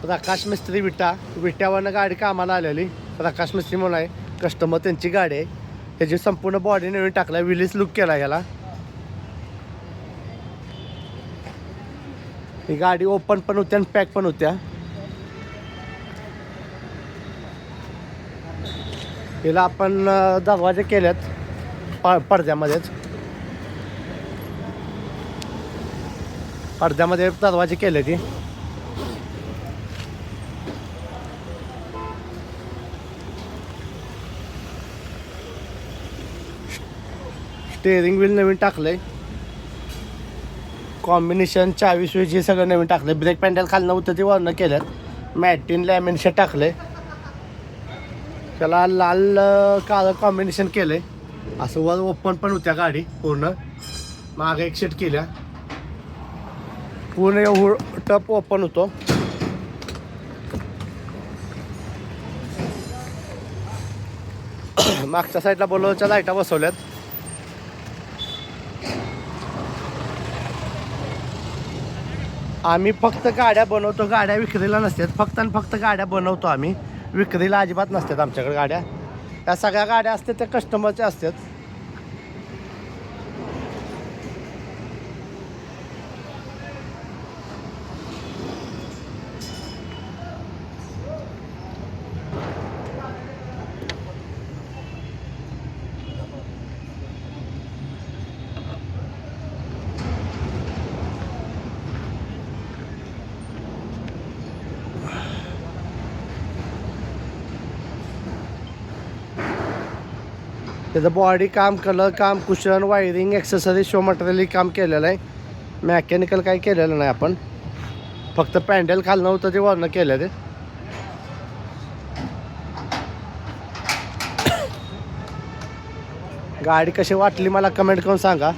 प्रकाश मिस्त्री विट्यावरनं गाडी कामाला आलेली. प्रकाश मिस्त्री म्हणून आहे, कस्टमर त्यांची गाडी आहे. ह्याची संपूर्ण बॉडी नवीन टाकला, विलीस लुक केला याला. ही गाडी ओपन पण होत्या आणि पॅक पण होत्या. हिला आपण दरवाजे केलेत पडद्यामध्येच. पडद्यामध्ये दरवाजे केले ती. स्टेअरिंग व्हील नवीन टाकलंय. कॉम्बिनेशन चावी स्विच हे सगळं नवीन टाकलं. ब्रेक पॅन्डल खालनं होतं ते वरनं केल्यात. मॅटिन लॅमिनेशन टाकलंय. त्याला लाल काळं कॉम्बिनेशन केलंय. असं वर ओपन पण होत्या गाडी पूर्ण. मागे एक सीट केल्या. पूर्ण एवढं टप ओपन होतो. मागच्या साईडला बोलोच्या लाईटा बसवल्यात. आम्ही फक्त गाड्या बनवतो, गाड्या विक्रीला नसतात. फक्त आणि फक्त गाड्या बनवतो आम्ही, विक्रीला अजिबात नसतात आमच्याकडे गाड्या. त्या सगळ्या गाड्या असतात त्या कस्टमरच्या असतात. त्याचं बॉडी काम, कलर काम, cushion, wiring, accessories, show material काम केलेलं आहे. मॅकॅनिकल काही केलेलं नाही आपण. फक्त पॅन्डल खालनं होतं ते वरनं केलं ते. गाडी कशी वाटली मला कमेंट करून सांगा.